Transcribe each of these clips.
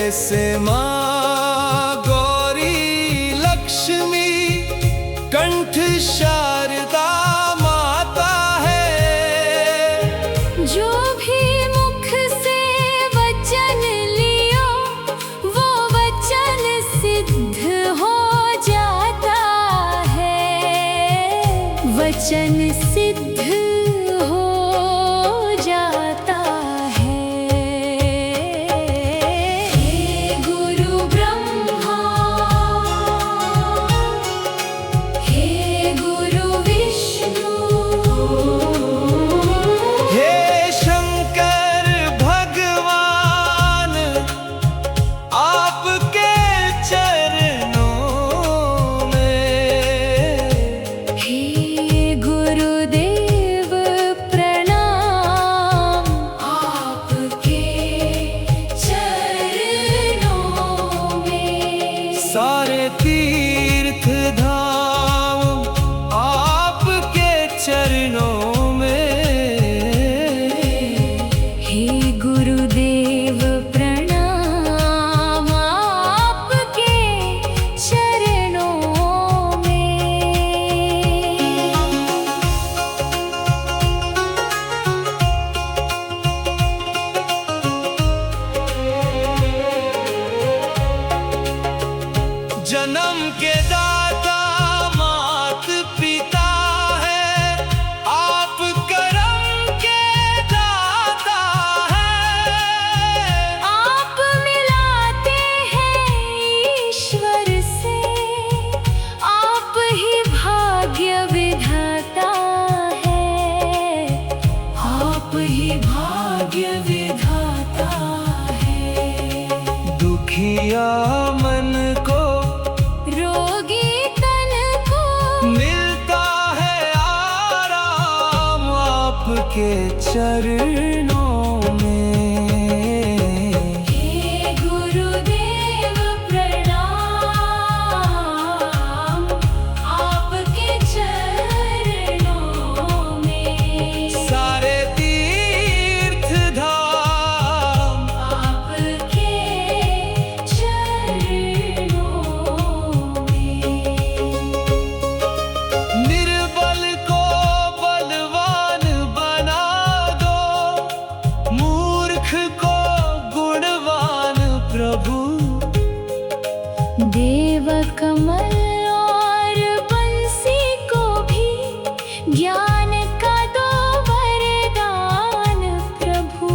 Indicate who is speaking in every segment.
Speaker 1: जैसे माँ गौरी लक्ष्मी कंठ शारदा माता है।
Speaker 2: जो भी मुख से वचन लियो वो वचन सिद्ध हो जाता है, वचन सिद्ध हो जाता है। हे गुरु ब्रह्मा, हे गुरु विष्णु,
Speaker 1: हे शंकर भगवान आपके चरणों में।
Speaker 2: हे गुरुदेव प्रणाम आपके चरणों में।
Speaker 1: सारे तीर्थ धाम आपके चरणों में।
Speaker 2: हे गुरुदेव प्रणाम आपके चरणों में।
Speaker 1: जन्म के दाता मात पिता है, आप करम के दाता है।
Speaker 2: आप मिलाते हैं ईश्वर से, आप ही भाग्य विधाता है, आप ही भाग्य विधाता है।
Speaker 1: दुखिया मन को
Speaker 2: रोगी तन को
Speaker 1: मिलता है आराम आपके चरणों में।
Speaker 2: हे गुरुदेव प्रणाम आपके चरणों में।
Speaker 1: सारे तीर्थ धाम
Speaker 2: आपके चरणों में।
Speaker 1: निर्बल को बलवान बना दो, मूर्ख को गुणवान प्रभु।
Speaker 2: देव कमल और बंसी को भी ज्ञान का दो वरदान प्रभु,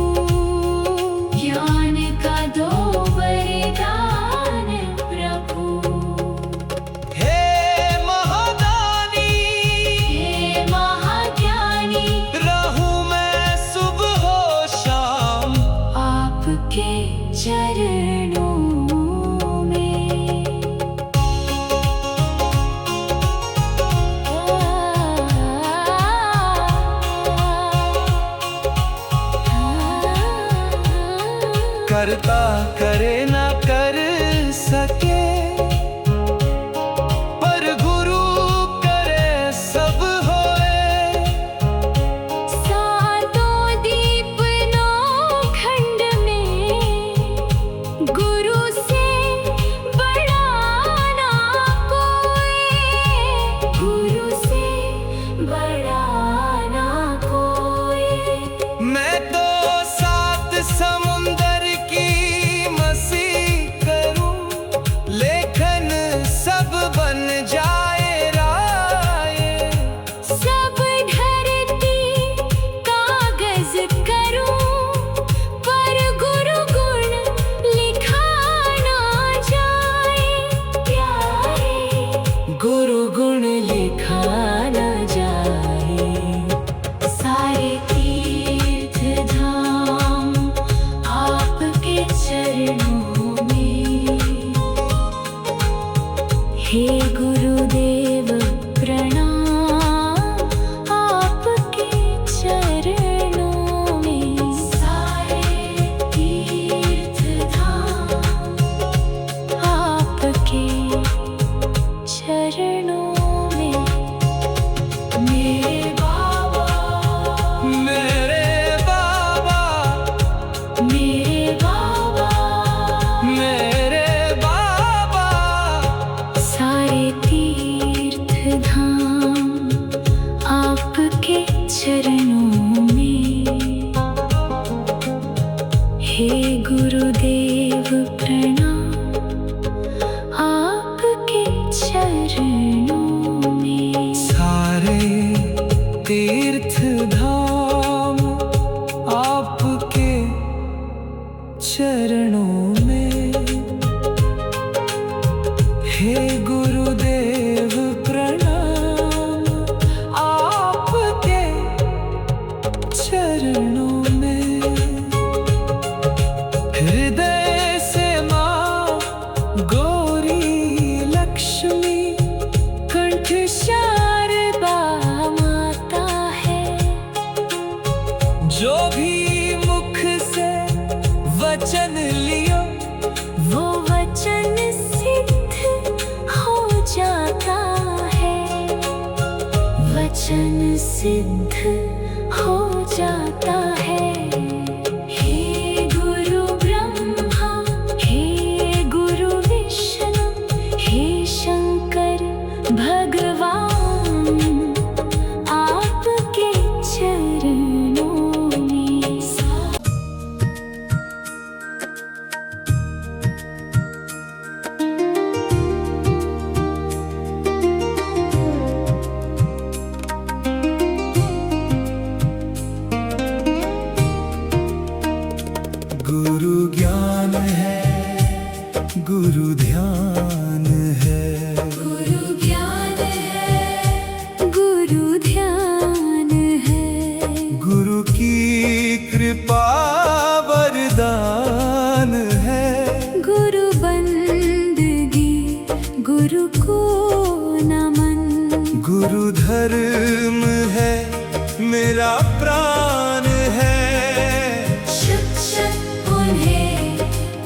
Speaker 2: ज्ञान का दो वरदान प्रभु।
Speaker 1: हे महादानी
Speaker 2: हे महाज्ञानी
Speaker 1: रहूं मैं सुबह हो शाम
Speaker 2: आपके चरणों में।
Speaker 1: करता करे ना कर सके, पर गुरु करे सब होए।
Speaker 2: सातों दीप नौ खंड में गुरु से बड़ा ना कोई, गुरु से बड़ा ना कोई।
Speaker 1: मैं तो सात समुंदर की मसीह
Speaker 2: चरणों में। हे गुरुदेव प्रणाम आपके चरणों में।
Speaker 1: सारे तीर्थ धाम आपके चरणों में। हे गुरुदेव प्रणाम आपके चरणों में। हृदय से माँ गौरी लक्ष्मी कंठ शारदा माता है। जो भी मुख से वचन लियो
Speaker 2: वो वचन सिद्ध हो जाता है। वचन सिद्ध हो जाता है। हे गुरु ब्रह्मा हे गुरु विष्णु हे शंकर भगवान आपके चरणों में।
Speaker 1: गुरु ज्ञान है, गुरु ध्यान है।
Speaker 2: गुरु ज्ञान है, गुरु ध्यान है।
Speaker 1: गुरु की कृपा वरदान है।
Speaker 2: गुरु बंदगी गुरु को नमन।
Speaker 1: गुरु धर्म है मेरा प्राण है।
Speaker 2: शत शत उन्हें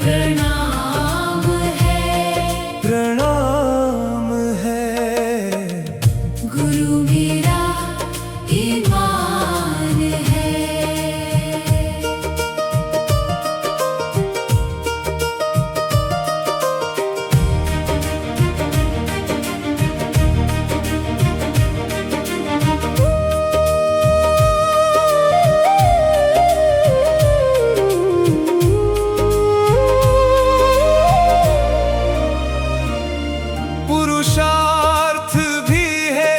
Speaker 2: प्रणाम है।
Speaker 1: प्रणाम है।
Speaker 2: गुरु मेरा ईमान है।
Speaker 1: पुरुषार्थ भी है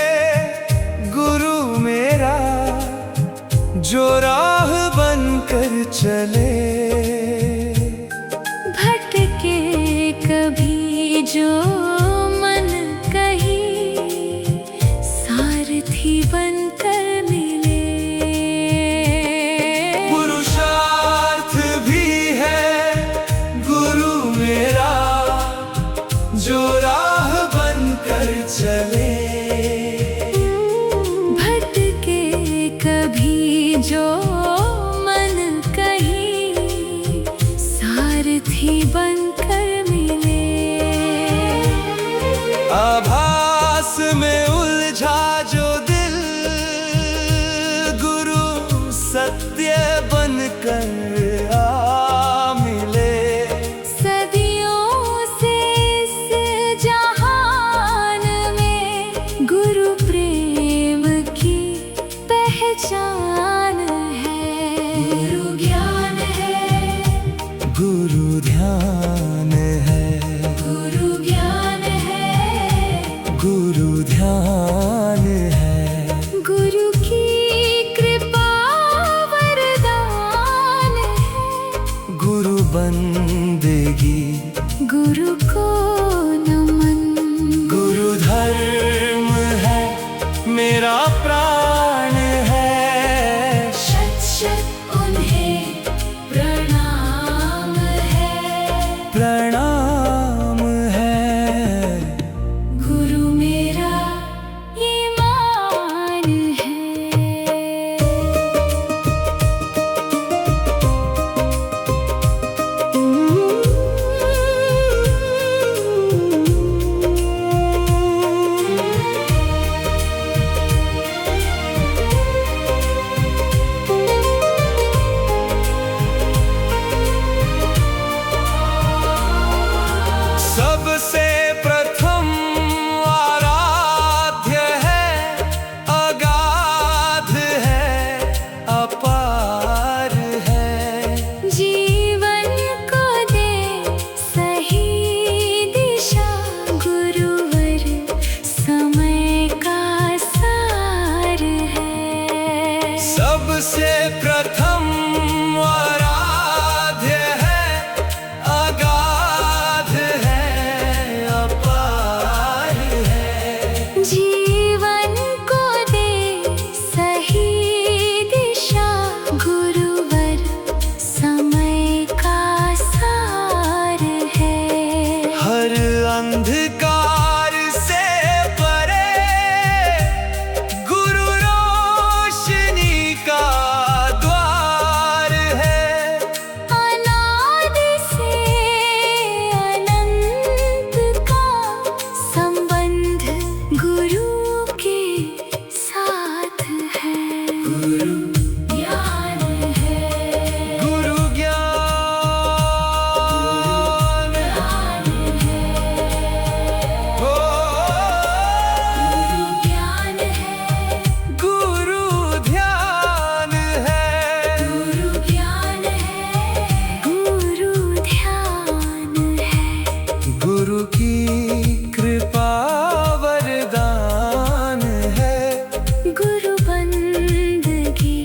Speaker 1: गुरु मेरा, जो राह बनकर चले।
Speaker 2: भटके कभी जो मन कहीं सारथी बनकर मिले।
Speaker 1: पुरुषार्थ भी है गुरु मेरा, जो राह बनकर चले।
Speaker 2: भटके कभी जो मन कहीं सारथी बनकर मिले।
Speaker 1: आभास में उलझा जो दिल, गुरु सत्य बनकर आ मिले।
Speaker 2: सदियों से इस जहान में गुरु प्रेम की पहचान है। गुरु ज्ञान है,
Speaker 1: गुरु ध्यान है।
Speaker 2: गुरु ज्ञान है।
Speaker 1: गुरु ध्यान है।
Speaker 2: गुरु की कृपा वरदान है।
Speaker 1: गुरु बंदगी
Speaker 2: गुरु को नमन।
Speaker 1: गुरु धर्म है मेरा प्राण है।
Speaker 2: गुरु ज्ञान है,
Speaker 1: गुरु ज्ञान
Speaker 2: है,
Speaker 1: हो,
Speaker 2: गुरु ज्ञान है,
Speaker 1: गुरु ध्यान है,
Speaker 2: गुरु ध्यान है,
Speaker 1: गुरु की कृपा वरदान है।
Speaker 2: गुरु बंदगी,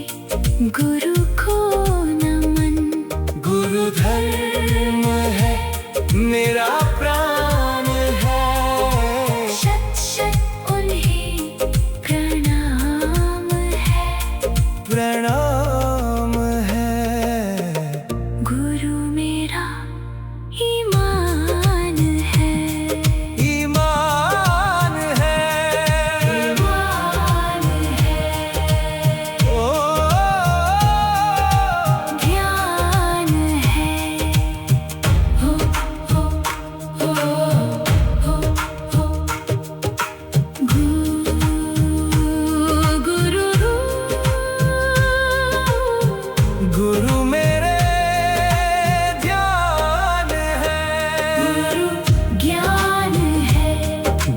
Speaker 2: गुरु को नमन,
Speaker 1: गुरु धर्म है, मेरा प्राण है।
Speaker 2: शत शत उन्हें प्रणाम है,
Speaker 1: प्रणाम है।
Speaker 2: गुरु मेरा ईमान है,
Speaker 1: ईमान है,
Speaker 2: ईमान है,
Speaker 1: ओ,
Speaker 2: ध्यान है, हो हो हो हो हो, गुरु
Speaker 1: गुरु मेरे ध्यान है।
Speaker 2: गुरु ज्ञान है,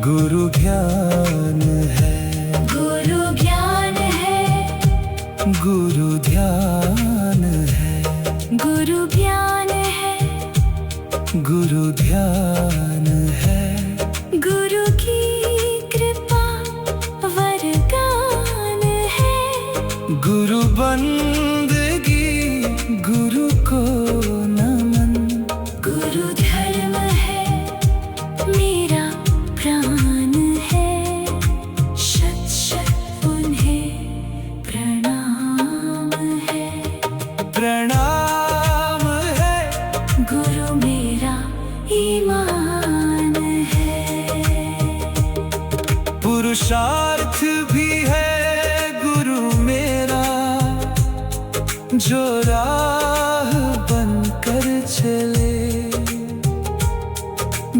Speaker 1: गुरु ज्ञान है,
Speaker 2: गुरु ज्ञान है,
Speaker 1: गुरु ध्यान है,
Speaker 2: गुरु ज्ञान है,
Speaker 1: गुरु ध्यान है।
Speaker 2: गुरु की कृपा वरदान है,
Speaker 1: गुरु बंदगी, गुरु को नमन।
Speaker 2: गुरु धर्म है, मेरा प्राण है। शत शत उन्हें प्रणाम है,
Speaker 1: प्रणाम है,
Speaker 2: गुरु मेरा ईमान है।
Speaker 1: पुरुषार्थ भी है गुरु मेरा, जो राह बनकर चले।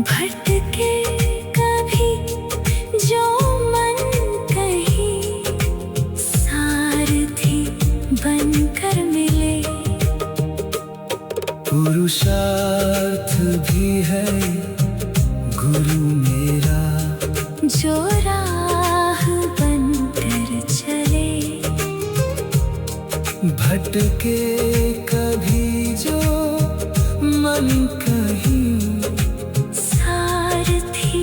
Speaker 2: भटके कभी जो मन कहीं, सारथी बनकर मिले।
Speaker 1: पुरुषार्थ भी है गुरु मेरा,
Speaker 2: जो राह बनकर चले।
Speaker 1: भटके कभी जो मन कहीं,
Speaker 2: सारथी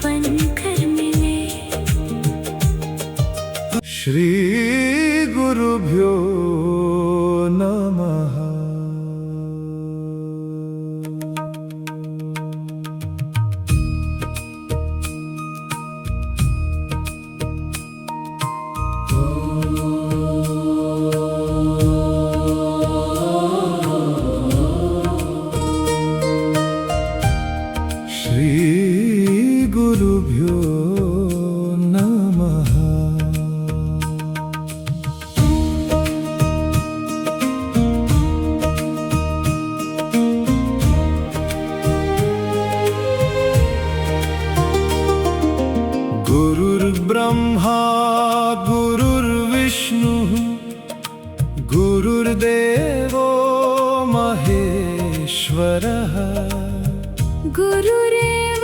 Speaker 2: बनकर मिले।
Speaker 1: श्री गुरुभ्यो नमः। श्री गुरुभ्यो नमः। गुरुर्ब्रह्मा गुरुर्विष्णुः गुरुर्देवो महेश्वरः।
Speaker 2: गुरुरेव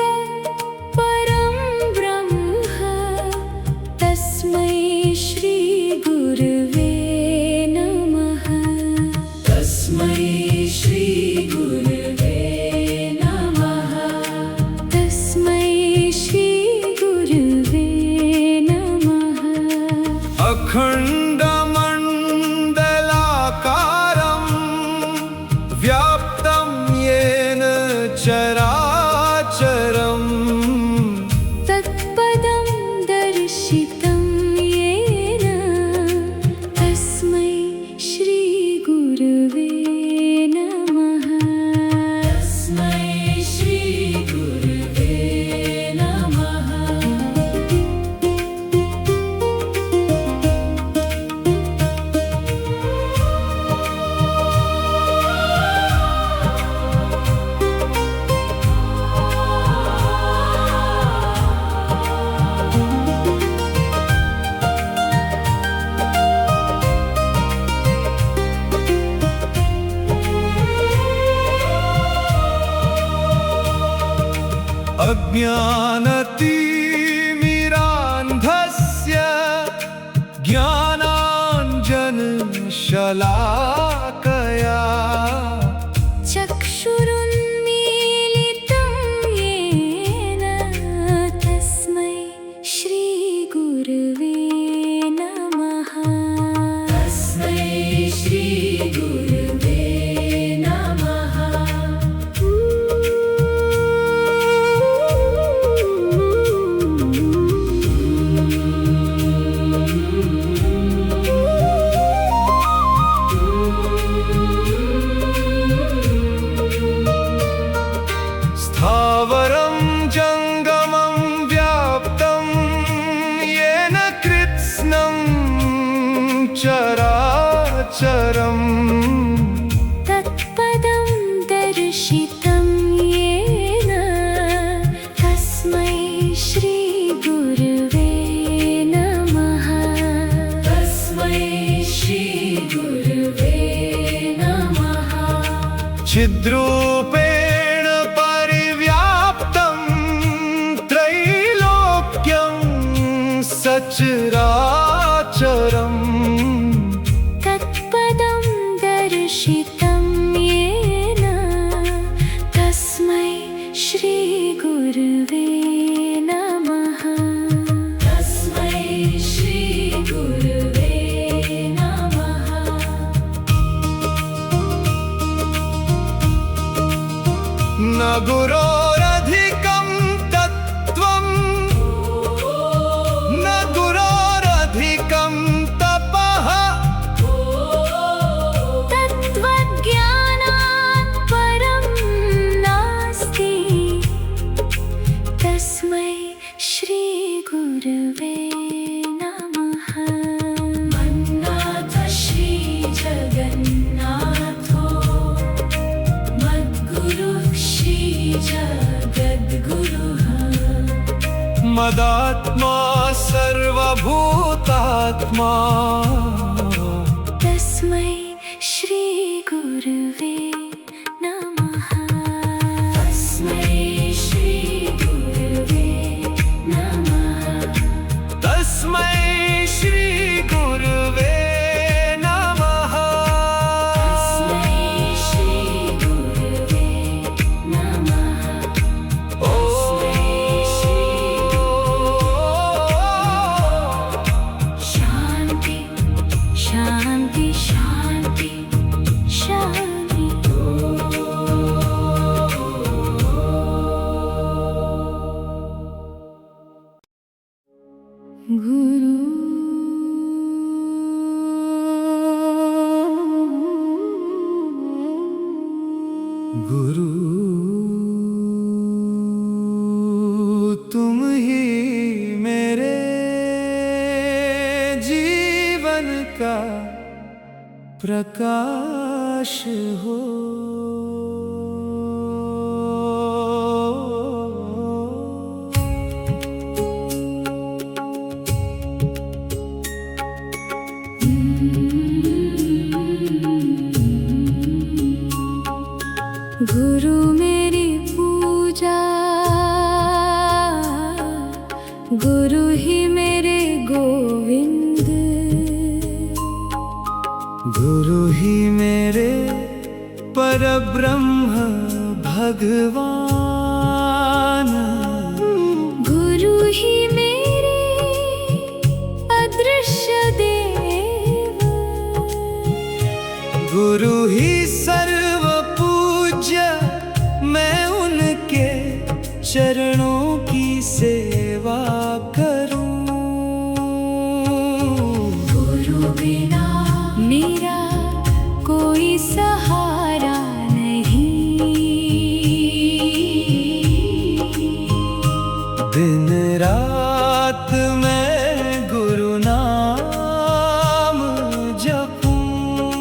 Speaker 2: परं ब्रह्म, तस्मै श्री गुरवे नमः। तस्मै श्री गुरवे नमः। तस्मै श्री गुरवे नमः।
Speaker 1: अखण्डमण्डलाकारं व्याप्तं येन चराचरम्।
Speaker 2: तत्पदं दर्शितं येन, तस्मै श्री गुरवे नमः। तस्मै श्री गुरवे नमः।
Speaker 1: ज्ञानतिमिरान्धस्य ज्ञानाञ्जनशलाकया
Speaker 2: चक्षुरुन्मीलितं येन तस्मै श्रीगुरवे नमः। तस्मै श्रीगुरवे नमः।
Speaker 1: स्थावरं जङ्गमं व्याप्तं येन कृत्स्नं चराचरम्
Speaker 2: तत्पदं दर्शितं येन तस्मै श्रीगुरवे नमः। तस्मै श्रीगुरवे नमः।
Speaker 1: चिद्रूपेण परिव्याप्तं त्रैलोक्यं सचराचरम्
Speaker 2: तत्पदं दर्शितं येन तस्मै श्रीगुरवे नमः। तस्मै श्रीगुरवे नमः।
Speaker 1: न गुरोरधिकं तत्त्वं न गुरोरधिकं तपः
Speaker 2: तत्त्वज्ञानात् परं नास्ति तस्मै श्रीगुरवे नमः। मन्नाथ श्रीजगन्नाथो मद्गुरुः श्रीजगद्गुरुः।
Speaker 1: मदात्मा सर्वभूतात्मा
Speaker 2: तस्मै श्रीगुरवे नमः। तस्मै श्रीगुरवे नमः।
Speaker 1: तस्मै श्रीगुरवे नमः।
Speaker 2: तस्मै श्रीगुरवे नमः। शान्ति शान्ति शान्ति शान्ति। गुरु
Speaker 1: गुरु तुम ही मेरे जीवन का प्रकाश हो।
Speaker 2: गुरु मेरी पूजा गुरु ही मेरे गोविंद।
Speaker 1: गुरु ही मेरे परब्रह्म भगवान।
Speaker 2: गुरु ही मेरे अदृश्य देव।
Speaker 1: गुरु ही सर्व पूज्य मैं उनके चरणों की सेवा करूं।
Speaker 2: गुरु बिना मेरा कोई सहारा नहीं।
Speaker 1: दिन रात मैं गुरु नाम जपूं।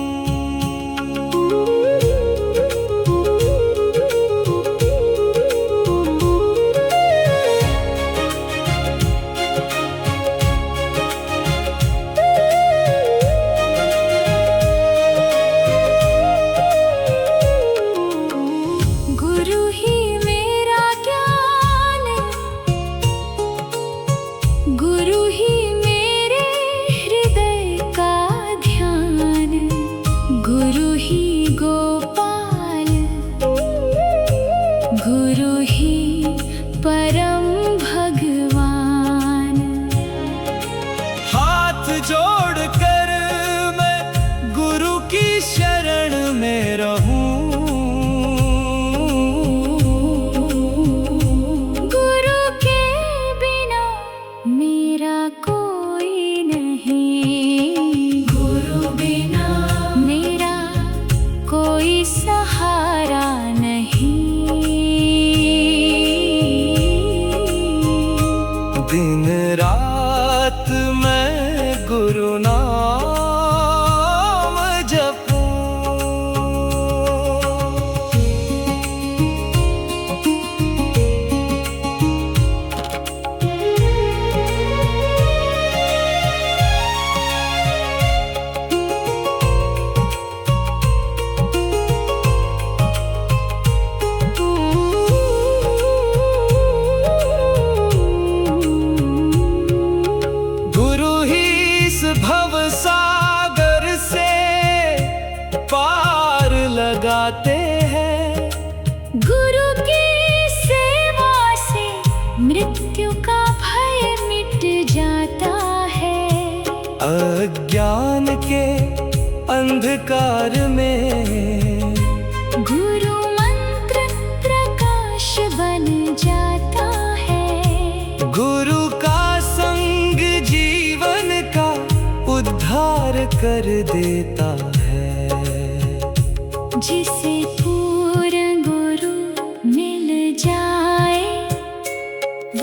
Speaker 1: अज्ञान के अंधकार में।
Speaker 2: गुरु मंत्र प्रकाश बन जाता है।
Speaker 1: गुरु का संग जीवन का उद्धार कर देता है।
Speaker 2: जिसे पूर्ण गुरु मिल जाए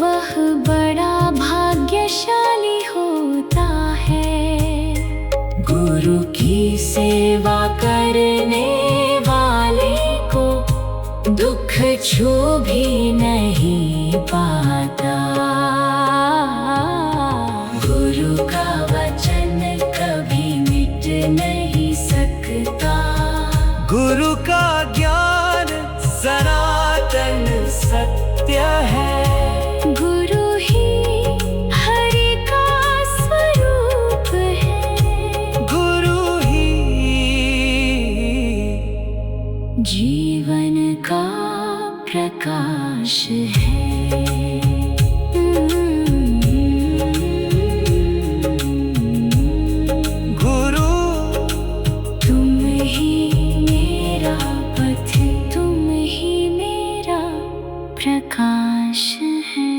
Speaker 2: वह बड़ा भाग्यशाली होता है। गुरु की सेवा करने वाले को दुख छू भी नहीं पाता। गुरु का वचन कभी मिट नहीं सकता।
Speaker 1: गुरु का ज्ञान सनातन सत्य है।
Speaker 2: गुरु ही हरि का स्वरूप है।
Speaker 1: गुरु ही
Speaker 2: जीवन का प्रकाश है।
Speaker 1: गुरु
Speaker 2: तुम ही मेरा पथ, तुम ही मेरा प्रकाश है।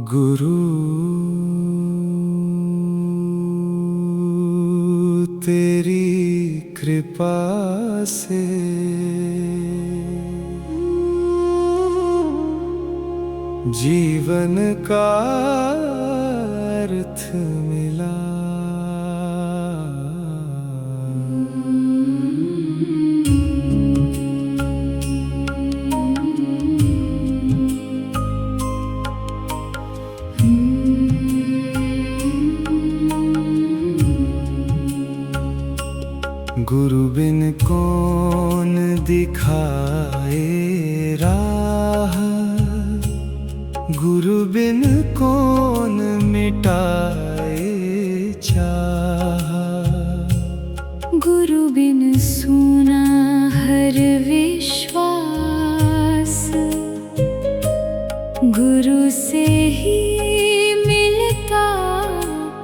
Speaker 1: गुरु तेरी कृपा से जीवन का अर्थ मिला। गुरु बिन कौन दिखाए राह। गुरु बिन कौन मिटाए चाह।
Speaker 2: गुरु बिन सूना हर विश्वास। गुरु से ही मिलता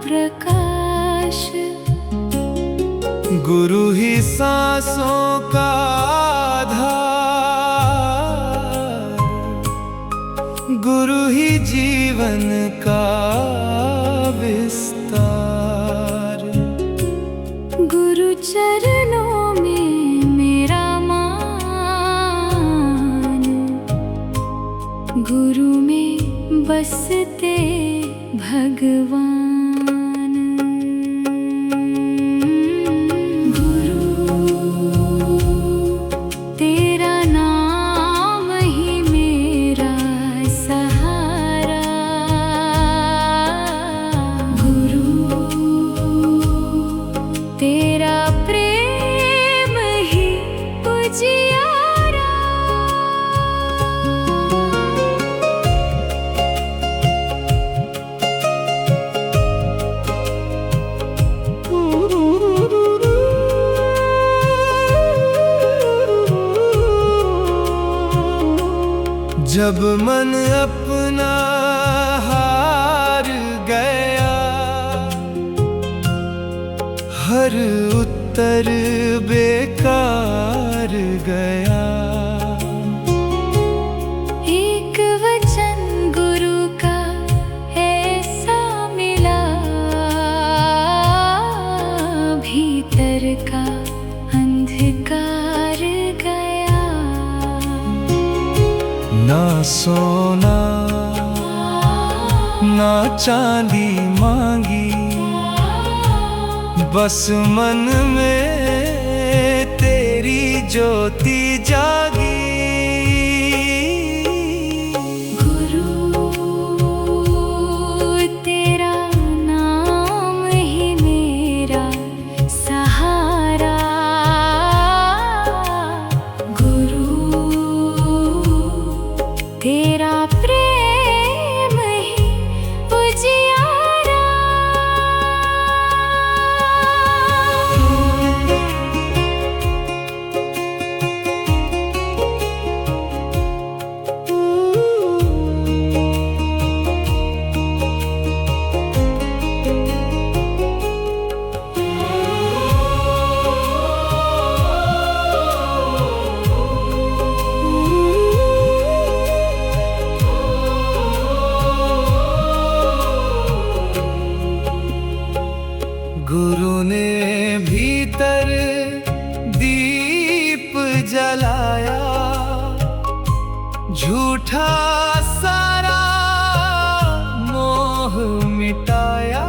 Speaker 2: प्रकाश।
Speaker 1: गुरु ही सांसों का आधार। गुरु ही जीवन का विस्तार।
Speaker 2: गुरु चरणों में मेरा मान। गुरु में बसते भगवान।
Speaker 1: जब मन अपना हार गया, हर उत्तर बेकार गया।
Speaker 2: एक वचन गुरु का ऐसा मिला, भीतर का अंधकार गया।
Speaker 1: ना सोना ना चांदी मांगी, बस मन में तेरी ज्योति जागी। झूठा सारा मोह मिटाया,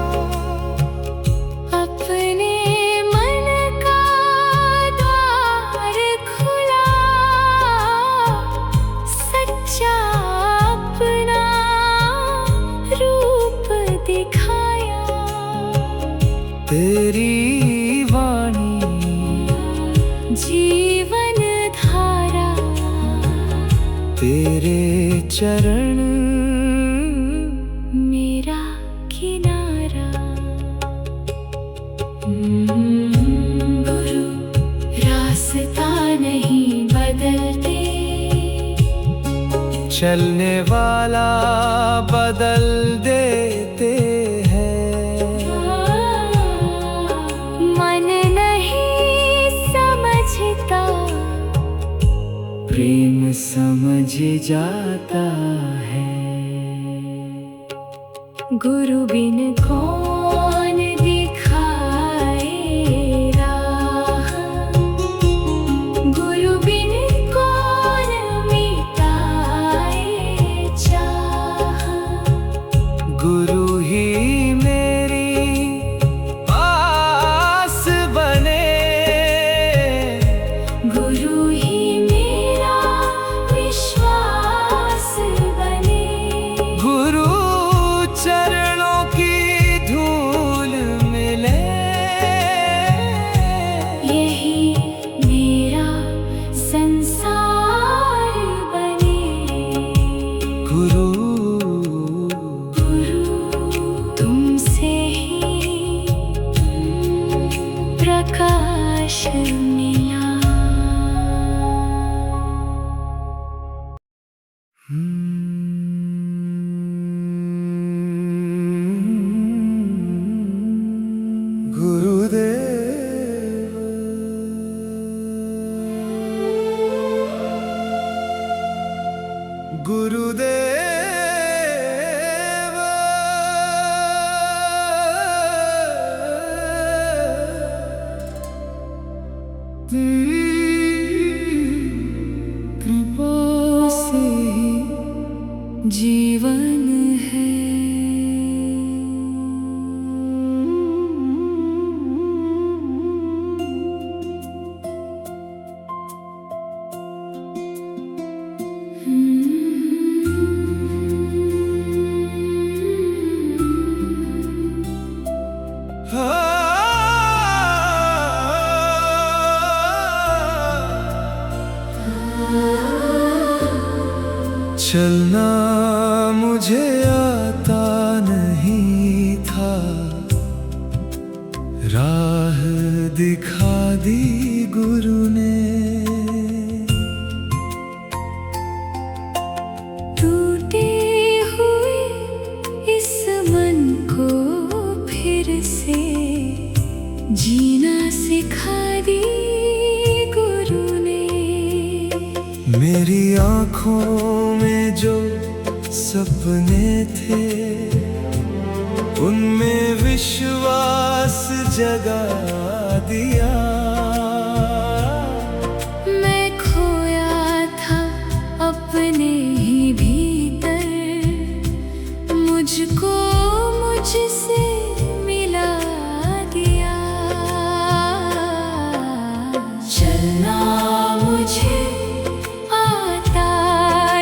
Speaker 2: अपने मन का द्वार खुला, सच्चा अपना रूप दिखाया।
Speaker 1: तेरी वाणी
Speaker 2: जीवन धारा,
Speaker 1: तेरे चरण
Speaker 2: मेरा किनारा। गुरु रास्ता नहीं बदलते,
Speaker 1: चलने वाला बदल देते हैं।
Speaker 2: मन नहीं समझता,
Speaker 1: प्रेम समझ जाता है।
Speaker 2: गुरु बिन कौन दिखाए राह, गुरु बिन कौन मिटाए चाह।
Speaker 1: गुरु ही मेरी आस बने,
Speaker 2: गुरु ही मेरा विश्वास बने।
Speaker 1: गुरु चरणों की धूल मिले,
Speaker 2: यही मेरा संसार बने।
Speaker 1: गुरु
Speaker 2: तुमसे ही प्रकाश मिला।
Speaker 1: गुरुदेव, गुरुदेव, कृपा से
Speaker 2: जीवन है।
Speaker 1: चलना मुझे आता नहीं था, राह दिखा दी गुरु ने।
Speaker 2: टूटे हुए इस मन को फिर से जीना सिखा दी गुरु ने।
Speaker 1: मेरी आँखों में जो सपने थे, उनमें विश्वास जगा दिया।
Speaker 2: मैं खोया था अपने ही भीतर, मुझको मुझसे मिला दिया। चलना मुझे आता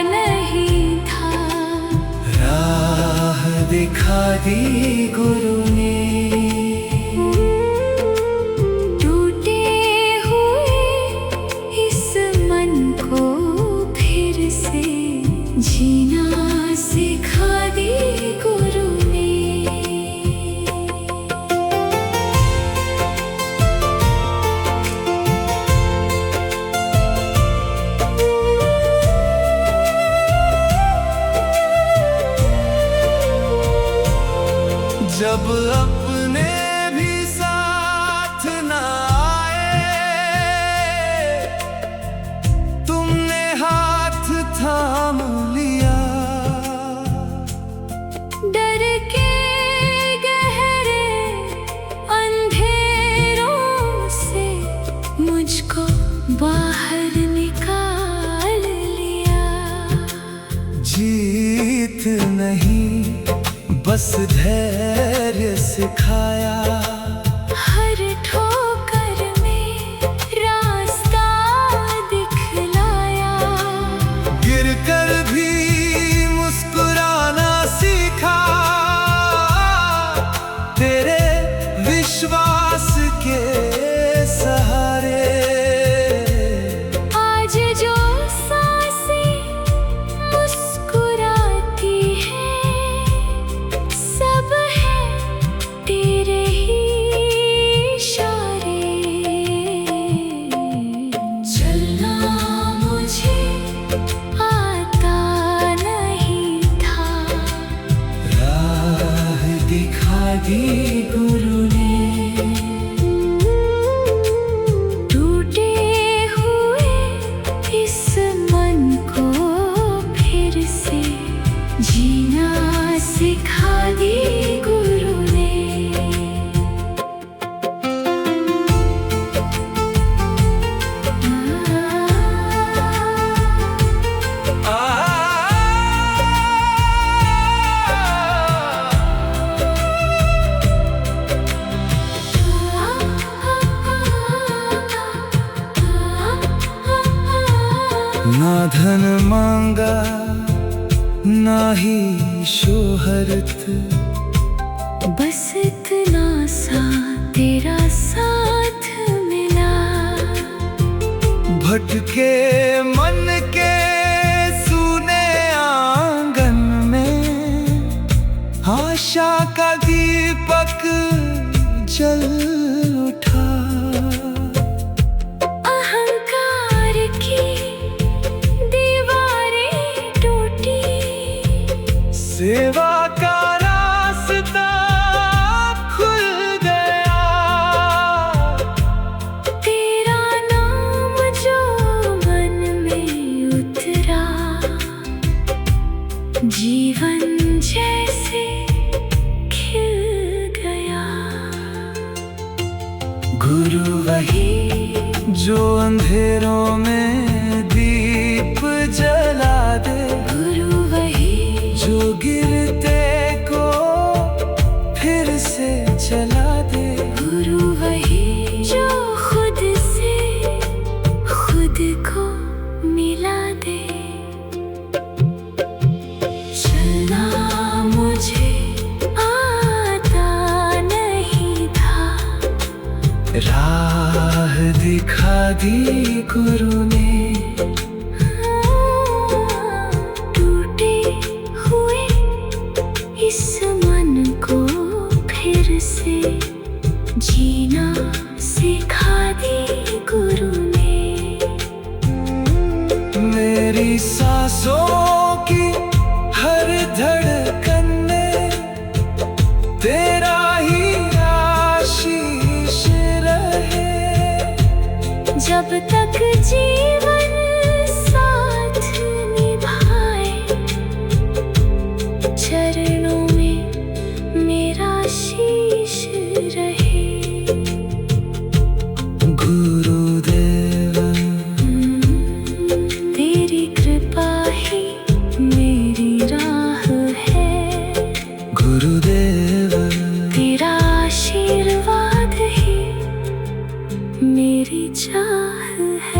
Speaker 2: नहीं था,
Speaker 1: राह दिखा दी गुरु ने।
Speaker 2: टूटे हुए इस मन को फिर से जीना सिखा दी गुरु ने।
Speaker 1: जब अपने भी साथ न आए, तुमने हाथ थाम लिया। गीत नहीं, बस धैर्य सिखाया।
Speaker 2: हर ठोकर में रास्ता दिखलाया।
Speaker 1: गिरकर भी मुस्कुराना सीखा, तेरे विश्वास के सहारे।
Speaker 2: आज जो सांसें मुस्कुराती हैं, सब है तेरे ही इशारे। चलना मुझे आता नहीं था,
Speaker 1: राह दिखा दी गुरु ने।
Speaker 2: टूटे हुए इस मन को फिर से जीना सिखा दी गुरु ने।
Speaker 1: ना धन मांगा, ना ही शोहरत,
Speaker 2: बस इतना सा तेरा साथ मिला।
Speaker 1: भटके मन के सूने आंगन में आशा का दीपक जल उठा।
Speaker 2: अहंकार की दीवारें टूटी,
Speaker 1: सेवा का रास्ता खुल गया।
Speaker 2: तेरा नाम जो मन में उतरा, जीवन जैसे खिल गया।
Speaker 1: गुरु वही जो अंधेरों में दीप जला दे।
Speaker 2: गुरु वही
Speaker 1: जो गिरते को फिर से चला दे।
Speaker 2: गुरु वही जो खुद से खुद को मिला दे। चलना मुझे आता नहीं था,
Speaker 1: राह दिखा दी गुरु ने।
Speaker 2: टूटे हुए इस मन को फिर से जीना सिखा दी गुरु ने।
Speaker 1: मेरी सांसों की हर धड़कन में तेरा ही आशीष रहे।
Speaker 2: जब तक जीवन साथ निभाए, चरणों में मेरा शीश रहे।
Speaker 1: गुरुदेव
Speaker 2: तेरी कृपा ही मेरी राह है।
Speaker 1: गुरुदेव
Speaker 2: तेरा आशीर्वाद ही मेरी चाह है।